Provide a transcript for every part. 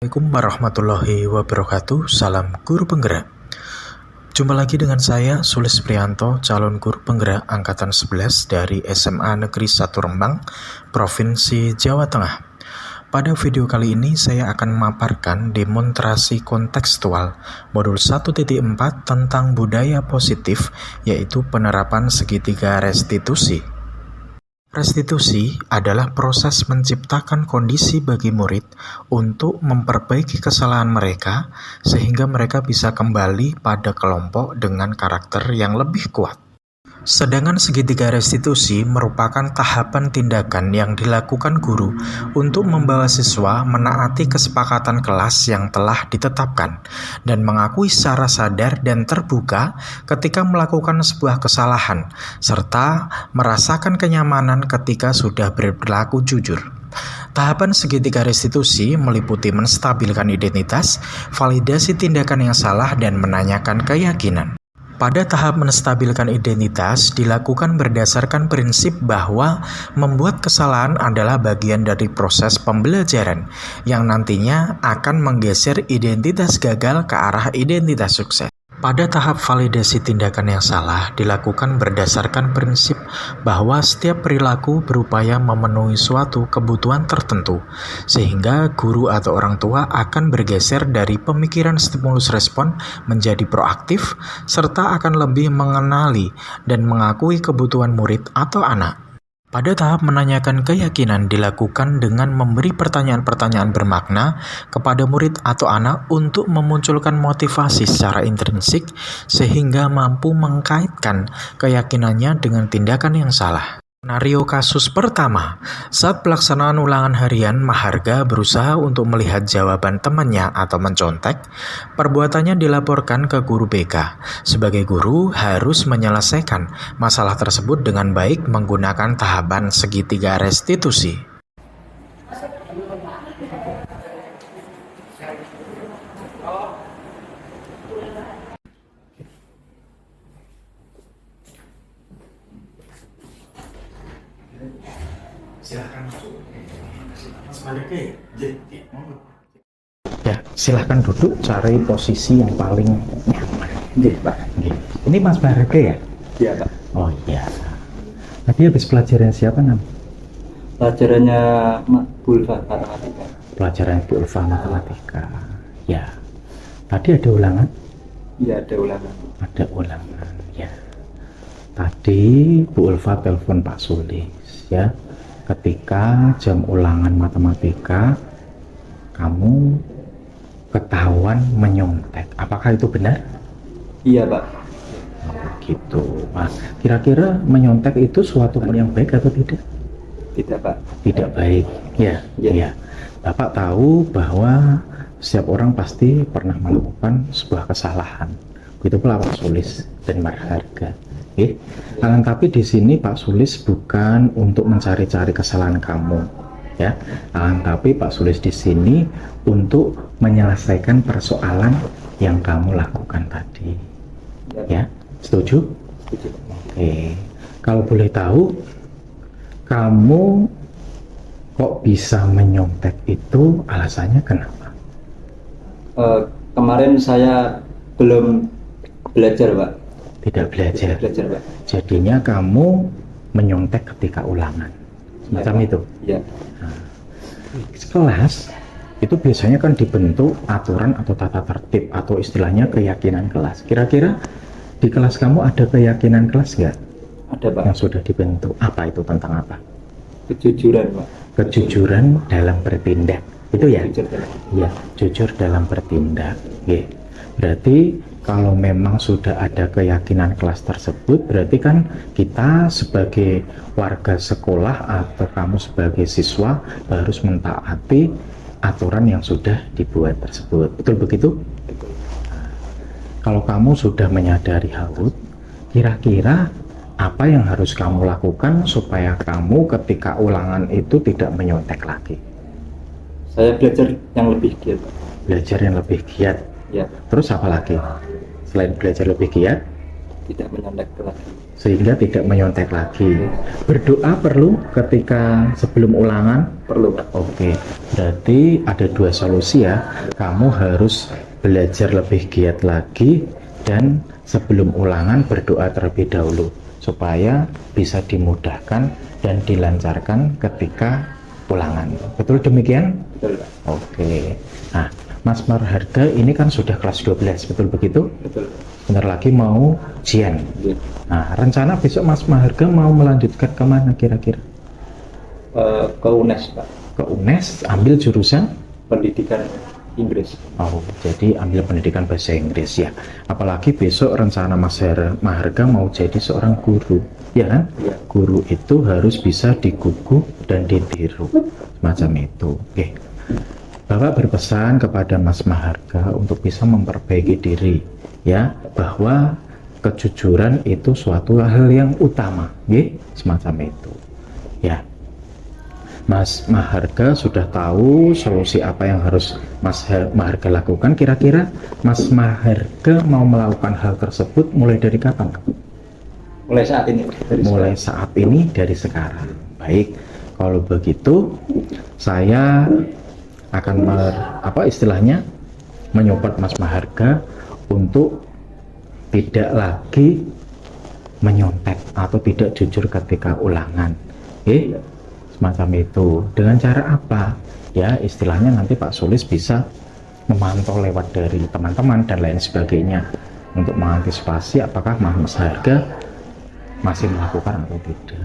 Assalamualaikum warahmatullahi wabarakatuh. Salam guru penggerak. Jumpa lagi dengan saya Sulis Prianto, calon guru penggerak angkatan 11 dari SMA Negeri 1 Rembang, Provinsi Jawa Tengah. Pada video kali ini saya akan memaparkan demonstrasi kontekstual modul 1.4 tentang budaya positif, yaitu penerapan segitiga restitusi. Restitusi adalah proses menciptakan kondisi bagi murid untuk memperbaiki kesalahan mereka sehingga mereka bisa kembali pada kelompok dengan karakter yang lebih kuat. Sedangkan segitiga restitusi merupakan tahapan tindakan yang dilakukan guru untuk membawa siswa menaati kesepakatan kelas yang telah ditetapkan dan mengakui secara sadar dan terbuka ketika melakukan sebuah kesalahan, serta merasakan kenyamanan ketika sudah berperilaku jujur. Tahapan segitiga restitusi meliputi menstabilkan identitas, validasi tindakan yang salah, dan menanyakan keyakinan. Pada tahap menstabilkan identitas dilakukan berdasarkan prinsip bahwa membuat kesalahan adalah bagian dari proses pembelajaran yang nantinya akan menggeser identitas gagal ke arah identitas sukses. Pada tahap validasi tindakan yang salah dilakukan berdasarkan prinsip bahwa setiap perilaku berupaya memenuhi suatu kebutuhan tertentu, sehingga guru atau orang tua akan bergeser dari pemikiran stimulus respon menjadi proaktif, serta akan lebih mengenali dan mengakui kebutuhan murid atau anak. Pada tahap menanyakan keyakinan dilakukan dengan memberi pertanyaan-pertanyaan bermakna kepada murid atau anak untuk memunculkan motivasi secara intrinsik sehingga mampu mengkaitkan keyakinannya dengan tindakan yang salah. Skenario kasus pertama, saat pelaksanaan ulangan harian, Maharga berusaha untuk melihat jawaban temannya atau mencontek. Perbuatannya dilaporkan ke guru BK. Sebagai guru, harus menyelesaikan masalah tersebut dengan baik menggunakan tahapan segitiga restitusi. Silahkan masuk. Mas Marike, ya, silahkan duduk, cari posisi yang paling nyaman. Pak. Ini Mas Marike ya? Iya, Pak. Oh iya. Tadi habis pelajaran siapa, Nam? Pelajarannya Bu Ulfa matematika. Pelajaran Bu Ulfa matematika. Ya. Tadi ada ulangan? Iya, ada ulangan. Ada ulangan, ya. Tadi Bu Ulfa telepon Pak Sulis, ya. Ketika jam ulangan matematika, kamu ketahuan menyontek. Apakah itu benar? Iya, Pak. Oh, gitu. Nah, kira-kira menyontek itu suatu hal yang baik atau tidak? Tidak, Pak. Tidak baik. Ya, Ya. ya. Bapak tahu bahwa setiap orang pasti pernah melakukan sebuah kesalahan. Begitu pula Pak Sulis dan Maharga. Tapi di sini Pak Sulis bukan untuk mencari-cari kesalahan kamu, ya. Tapi Pak Sulis di sini untuk menyelesaikan persoalan yang kamu lakukan tadi, ya. Setuju? Setuju. Oke. Kalau boleh tahu, kamu kok bisa menyontek itu alasannya kenapa? Kemarin saya belum belajar, Pak. Tidak belajar. Pak. Jadinya kamu menyontek ketika ulangan. Semacam itu. Iya. Nah, kelas itu biasanya kan dibentuk aturan atau tata tertib atau istilahnya keyakinan kelas. Kira-kira di kelas kamu ada keyakinan kelas nggak? Ada, Pak. Yang sudah dibentuk. Apa itu, tentang apa? Kejujuran, Pak. Kejujuran dalam bertindak. Itu ya? Jujur dalam. Ya, jujur dalam bertindak. Oke. Berarti kalau memang sudah ada keyakinan kelas tersebut, berarti kan kita sebagai warga sekolah atau kamu sebagai siswa harus mentaati aturan yang sudah dibuat tersebut. Betul begitu? Nah, kalau kamu sudah menyadari hal itu, kira-kira apa yang harus kamu lakukan supaya kamu ketika ulangan itu tidak menyontek lagi? Saya belajar yang lebih giat, Pak. Belajar yang lebih giat. Ya. Terus apa lagi? Selain belajar lebih giat? tidak menyontek lagi. Sehingga tidak menyontek lagi. Berdoa perlu ketika sebelum ulangan? Perlu Pak. Oke, berarti ada dua solusi ya. Kamu harus belajar lebih giat lagi dan sebelum ulangan berdoa terlebih dahulu supaya bisa dimudahkan dan dilancarkan ketika ulangan. Betul demikian? Betul Pak. Oke. Nah, Mas Marharga ini kan sudah kelas 12, betul begitu? Betul. Bentar lagi mau ujian. Ya. Nah, rencana besok Mas Marharga mau melanjutkan kemana kira-kira? Ke UNES Pak. Ke UNES, ambil jurusan? Pendidikan Inggris. Oh, jadi ambil pendidikan bahasa Inggris ya. Apalagi besok rencana Mas Marharga mau jadi seorang guru, ya kan? Ya. Guru itu harus bisa digugu dan ditiru, macam itu. Oke. Bapak berpesan kepada Mas Marharga untuk bisa memperbaiki diri, ya, bahwa kejujuran itu suatu hal yang utama, ya, semacam itu. Ya. Mas Marharga sudah tahu solusi apa yang harus Mas Marharga lakukan. Kira-kira Mas Marharga mau melakukan hal tersebut mulai dari kapan? Mulai saat ini. Mulai saat ini, dari sekarang. Baik, kalau begitu saya akan menyupport Mas Marharga untuk tidak lagi menyontek atau tidak jujur ketika ulangan. Semacam itu. Dengan cara apa? Ya, istilahnya nanti Pak Sulis bisa memantau lewat dari teman-teman dan lain sebagainya untuk mengantisipasi apakah Mas Marharga masih melakukan atau tidak.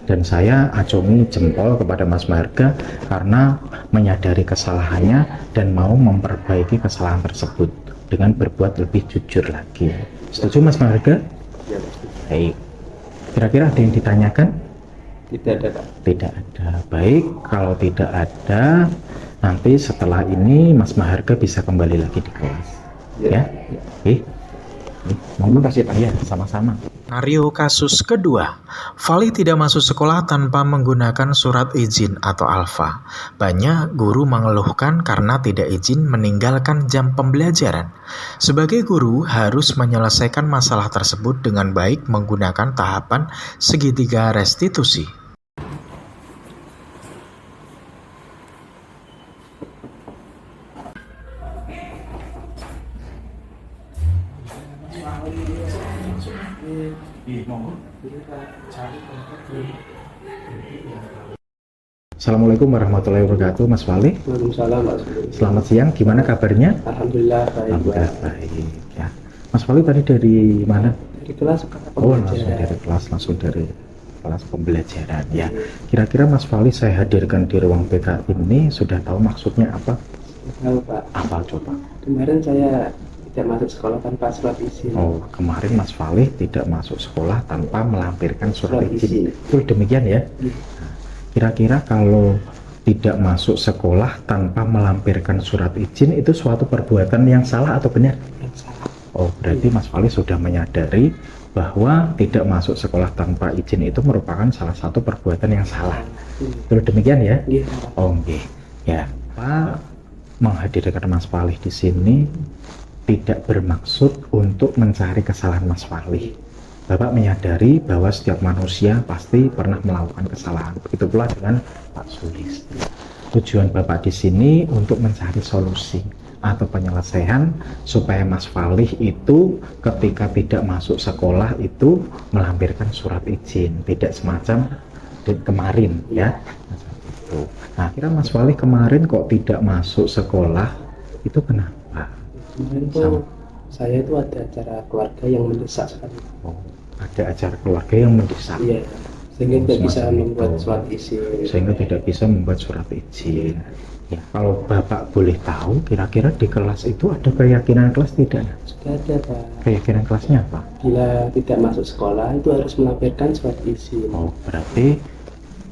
Dan saya acungi jempol kepada Mas Marharga karena menyadari kesalahannya dan mau memperbaiki kesalahan tersebut dengan berbuat lebih jujur lagi. Setuju Mas Marharga? Ya, Baik. Kira-kira ada yang ditanyakan? tidak ada Pak. Tidak ada. Baik, kalau tidak ada, nanti setelah ini Mas Marharga bisa kembali lagi di kelas. Ya? Terima kasih Pak. Ya, sama-sama. Skenario kasus kedua, Vali tidak masuk sekolah tanpa menggunakan surat izin atau alfa. Banyak guru mengeluhkan karena tidak izin meninggalkan jam pembelajaran. Sebagai guru harus menyelesaikan masalah tersebut dengan baik menggunakan tahapan segitiga restitusi. Assalamualaikum warahmatullahi wabarakatuh, Mas Vali. Waalaikumsalam Pak. Selamat siang, gimana kabarnya? Alhamdulillah baik. Alhamdulillah baik ya. Mas Vali tadi dari mana? Di kelas Oh, langsung dari kelas pembelajaran ya. Kira-kira Mas Vali saya hadirkan di ruang BK ini sudah tahu maksudnya apa? Tahu Pak. Apa coba? Kemarin saya tidak masuk sekolah tanpa surat izin. Oh, kemarin Mas Vali tidak masuk sekolah tanpa melampirkan surat izin. Betul demikian ya? Kira-kira kalau tidak masuk sekolah tanpa melampirkan surat izin itu suatu perbuatan yang salah atau benar? Yang salah. Oh, berarti Mas Vali sudah menyadari bahwa tidak masuk sekolah tanpa izin itu merupakan salah satu perbuatan yang salah. Betul demikian ya? Iya. Oh, oke. Ya, Pak menghadirkan Mas Vali di sini tidak bermaksud untuk mencari kesalahan Mas Vali. Bapak menyadari bahwa setiap manusia pasti pernah melakukan kesalahan. Begitu pula dengan Pak Sulis. Tujuan Bapak di sini untuk mencari solusi atau penyelesaian supaya Mas Vali itu ketika tidak masuk sekolah itu melampirkan surat izin, tidak semacam kemarin ya. Nah, kira Mas Vali kemarin kok tidak masuk sekolah itu kenapa? Kemarin tuh saya itu ada acara keluarga yang mendesak sekali. Oh, ada acara keluarga yang mendesak. Iya, sehingga tidak bisa semacam membuat itu. surat izin. Sehingga tidak bisa membuat surat izin. Ya, kalau Bapak boleh tahu, kira-kira di kelas itu ada keyakinan kelas tidak? Sudah ada Pak. Keyakinan kelasnya apa? Bila tidak masuk sekolah itu harus melampirkan surat izin. Oh, berarti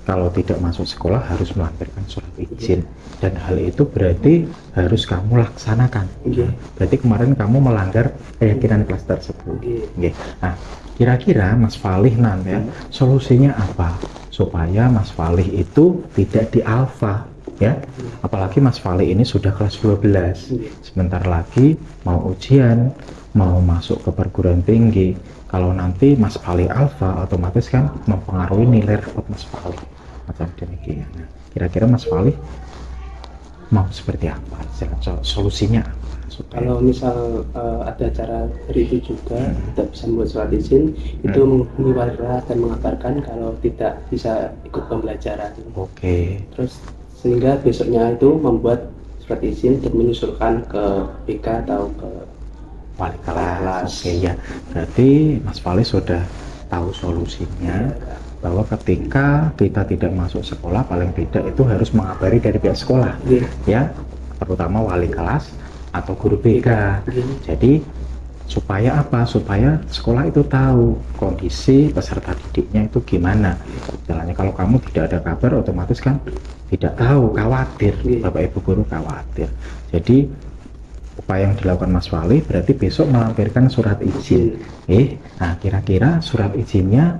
kalau tidak masuk sekolah harus melampirkan surat izin. Dan hal itu berarti harus kamu laksanakan. Iya. Berarti kemarin kamu melanggar keyakinan kelas tersebut. Iya. Nah, kira-kira Mas Vali nanti solusinya apa supaya Mas Vali itu tidak di alfa ya? Apalagi Mas Vali ini sudah kelas 12. Sebentar lagi mau ujian, mau masuk ke perguruan tinggi. Kalau nanti Mas Fali alfa, otomatis kan mempengaruhi nilai rapot Mas Fali macam demikian. Nah, kira-kira Mas Fali mau seperti apa? Solusinya apa? Kalau misal ada cara dari itu juga tidak bisa membuat surat izin, itu menghubungi wali kelas dan mengabarkan kalau tidak bisa ikut pembelajaran. Oke. Terus sehingga besoknya itu membuat surat izin dan menyusulkan ke BK atau ke Wali kelas. Oke ya, berarti Mas Fali sudah tahu solusinya, bahwa ketika kita tidak masuk sekolah, paling tidak itu harus mengabari dari pihak sekolah, ya, terutama wali kelas atau guru BK. Jadi supaya apa? Supaya sekolah itu tahu kondisi peserta didiknya itu gimana jalannya. Kalau kamu tidak ada kabar, otomatis kan tidak tahu, khawatir, Bapak Ibu guru khawatir. Jadi upaya yang dilakukan Mas Fali berarti besok melampirkan surat izin. Nah, kira-kira surat izinnya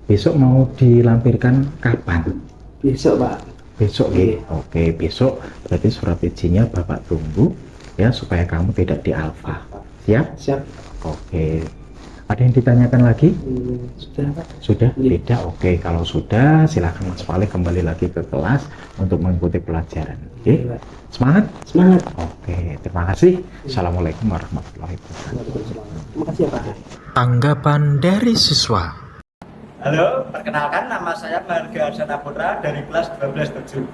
besok mau dilampirkan kapan? Besok, Pak. Besok, Oke, besok berarti surat izinnya Bapak tunggu ya, supaya kamu tidak di alfa. Siap? Siap. Oke. Ada yang ditanyakan lagi? Sudah, Pak. Sudah? Tidak? Oke, kalau sudah silakan Mas Fali kembali lagi ke kelas untuk mengikuti pelajaran. Oke? Semangat? Semangat. Oke, terima kasih. Assalamualaikum warahmatullahi wabarakatuh. Terima kasih ya, Pak. Tanggapan dari siswa. Halo, perkenalkan nama saya Marga Arsana Putra dari kelas 12-7.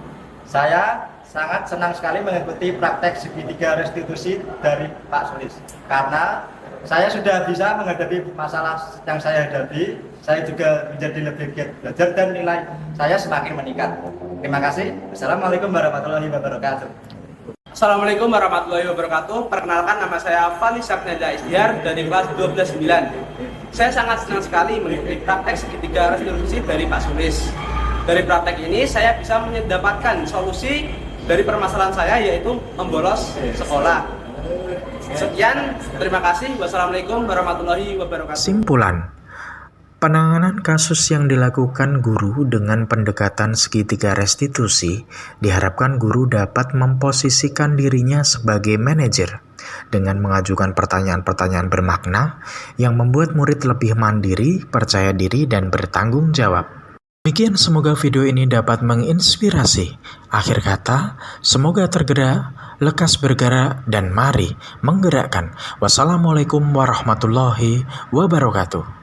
Saya sangat senang sekali mengikuti praktek segitiga restitusi dari Pak Sulis. Karena saya sudah bisa menghadapi masalah yang saya hadapi, saya juga menjadi lebih giat belajar dan nilai saya semakin meningkat. Terima kasih. Assalamualaikum warahmatullahi wabarakatuh. Assalamualaikum warahmatullahi wabarakatuh. Perkenalkan, nama saya Fali Sapneda Istiar dari kelas 12-9. Saya sangat senang sekali mengikuti praktek segitiga restitusi dari Pak Sulis. Dari praktek ini saya bisa mendapatkan solusi dari permasalahan saya, yaitu membolos sekolah. Sekian, terima kasih. Wassalamualaikum warahmatullahi wabarakatuh. Simpulan. Penanganan kasus yang dilakukan guru dengan pendekatan segitiga restitusi diharapkan guru dapat memposisikan dirinya sebagai manajer dengan mengajukan pertanyaan-pertanyaan bermakna yang membuat murid lebih mandiri, percaya diri, dan bertanggung jawab. Demikian, semoga video ini dapat menginspirasi. Akhir kata, semoga tergerak, lekas bergerak, dan mari menggerakkan. Wassalamualaikum warahmatullahi wabarakatuh.